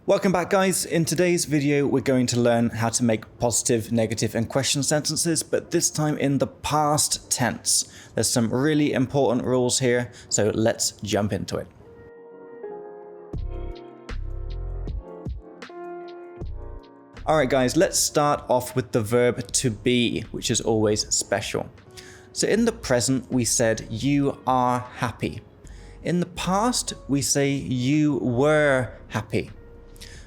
Welcome back, guys. In today's video, we're going to learn how to make positive, negative, and question sentences, but this time in the past tense. There's some really important rules here, so let's jump into it. Alright guys, let's start off with the verb to be, which is always special. So in the present, we said you are happy. In the past, we say you were happy.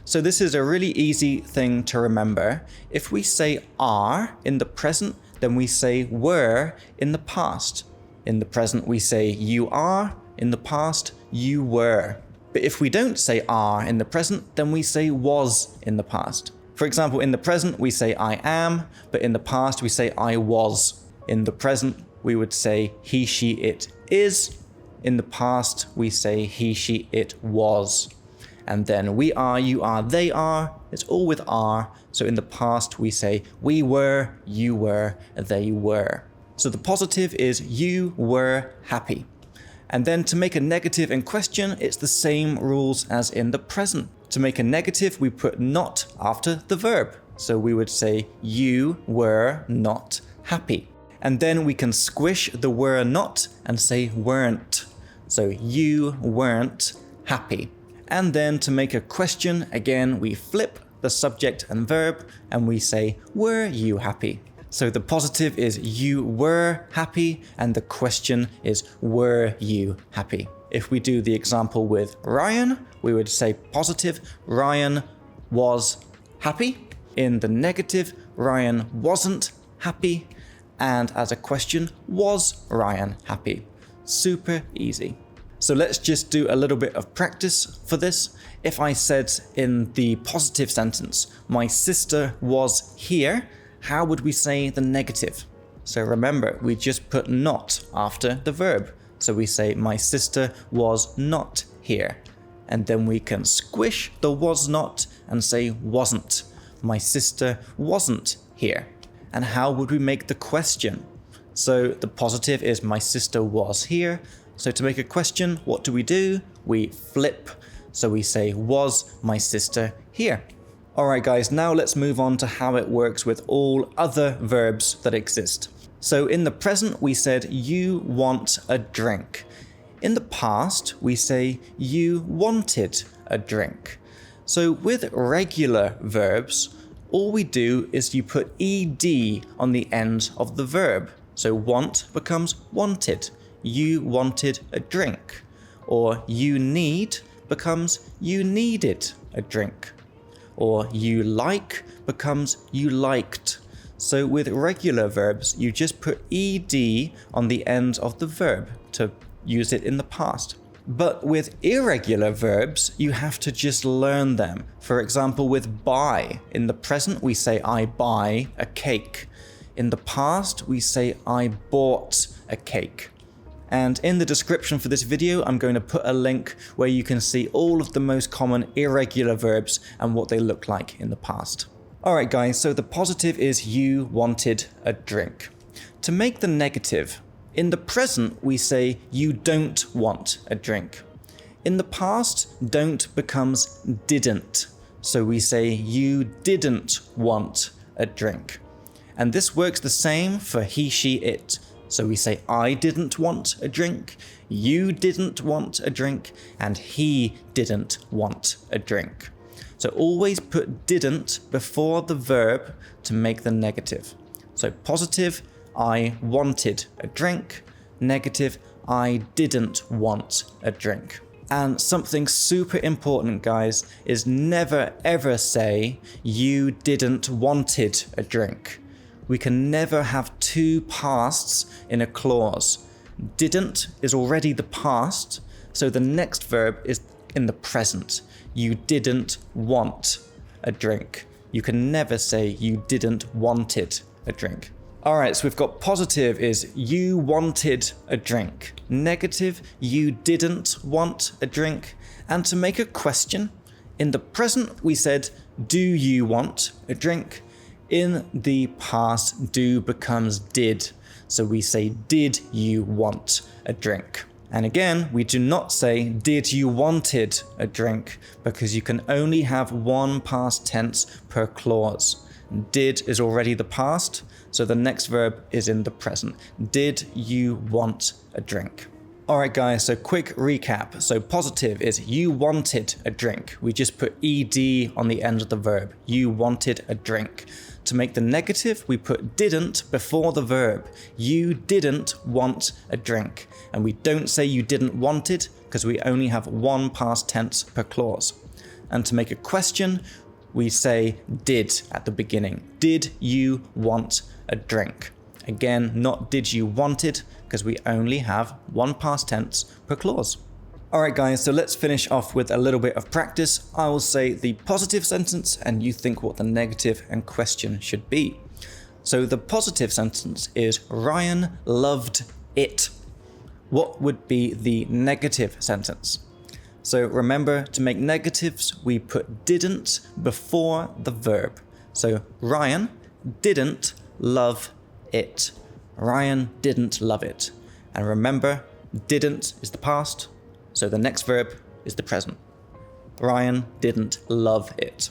So this is a really easy thing to remember. If we say are in the present, then we say were in the past. In the present, we say you are. In the past, you were. But if we don't say are in the present, then we say was in the past. For example, in the present, we say I am, but in the past, we say I was. In the present, we would say he, she, it is. In the past, we say he, she, it was. And then we are, you are, they are. It's all with are. So in the past, we say we were, you were, they were. So the positive is you were happy. And then to make a negative in question, it's the same rules as in the present. To make a negative, we put not after the verb. So we would say you were not happy. And then we can squish the were not and say weren't. So you weren't happy. And then to make a question, again, we flip the subject and verb and we say, were you happy? So the positive is you were happy and the question is, were you happy? If we do the example with Ryan, we would say positive, Ryan was happy. In the negative, Ryan wasn't happy. And as a question, was Ryan happy? Super easy. So let's just do a little bit of practice for this. If I said in the positive sentence, my sister was here, how would we say the negative? So remember, we just put not after the verb. So we say my sister was not here. And then we can squish the was not and say wasn't. My sister wasn't here. And how would we make the question? So the positive is my sister was here. So to make a question, what do? We flip. So we say, was my sister here? Alright guys, now let's move on to how it works with all other verbs that exist. So in the present, we said, you want a drink. In the past, we say, you wanted a drink. So with regular verbs, all we do is you put ed on the end of the verb. So want becomes wanted. You wanted a drink. Or you need becomes you needed a drink. Or you like becomes you liked. So with regular verbs, you just put ed on the end of the verb to use it in the past. But with irregular verbs, you have to just learn them. For example, with buy. In the present, we say I buy a cake. In the past, we say I bought a cake. And in the description for this video, I'm going to put a link where you can see all of the most common irregular verbs and what they look like in the past. Alright guys, so the positive is you wanted a drink. To make the negative, in the present we say you don't want a drink. In the past, don't becomes didn't. So we say you didn't want a drink. And this works the same for he, she, it. So we say, I didn't want a drink, you didn't want a drink, and he didn't want a drink. So always put didn't before the verb to make the negative. So positive, I wanted a drink. Negative, I didn't want a drink. And something super important, guys, is never ever say you didn't wanted a drink. We can never have two pasts in a clause. Didn't is already the past, so the next verb is in the present. You didn't want a drink. You can never say you didn't wanted a drink. Alright, so we've got positive is you wanted a drink. Negative, you didn't want a drink. And to make a question, in the present we said, do you want a drink? In the past, do becomes did. So we say, did you want a drink? And again, we do not say, did you wanted a drink? Because you can only have one past tense per clause. Did is already the past, so the next verb is in the present. Did you want a drink? Alright guys, so quick recap. So positive is you wanted a drink. We just put ed on the end of the verb. You wanted a drink. To make the negative, we put didn't before the verb. You didn't want a drink. And we don't say you didn't want it because we only have one past tense per clause. And to make a question, we say did at the beginning. Did you want a drink? Again, not did you want it because we only have one past tense per clause. Alright guys, so let's finish off with a little bit of practice. I will say the positive sentence and you think what the negative and question should be. So the positive sentence is Ryan loved it. What would be the negative sentence? So remember, to make negatives, we put didn't before the verb. So Ryan didn't love it. Ryan didn't love it. And remember, didn't is the past, so the next verb is the present. Ryan didn't love it.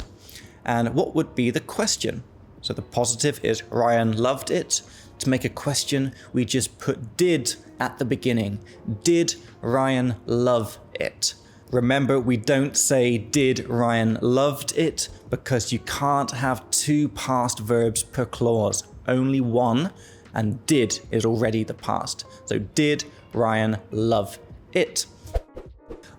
And what would be the question? So the positive is Ryan loved it. To make a question, we just put did at the beginning. Did Ryan love it? Remember, we don't say did Ryan loved it because you can't have two past verbs per clause. Only one, and did is already the past. So did Ryan love it?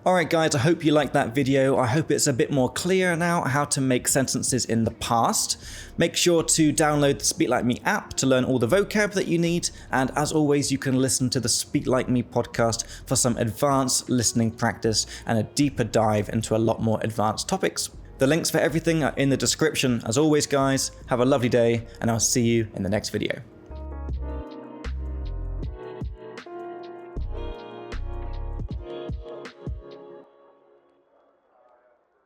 Alright guys, I hope you liked that video. I hope it's a bit more clear now how to make sentences in the past. Make sure to download the Speak Like Me app to learn all the vocab that you need. And as always, you can listen to the Speak Like Me podcast for some advanced listening practice and a deeper dive into a lot more advanced topics. The links for everything are in the description. As always guys, have a lovely day and I'll see you in the next video.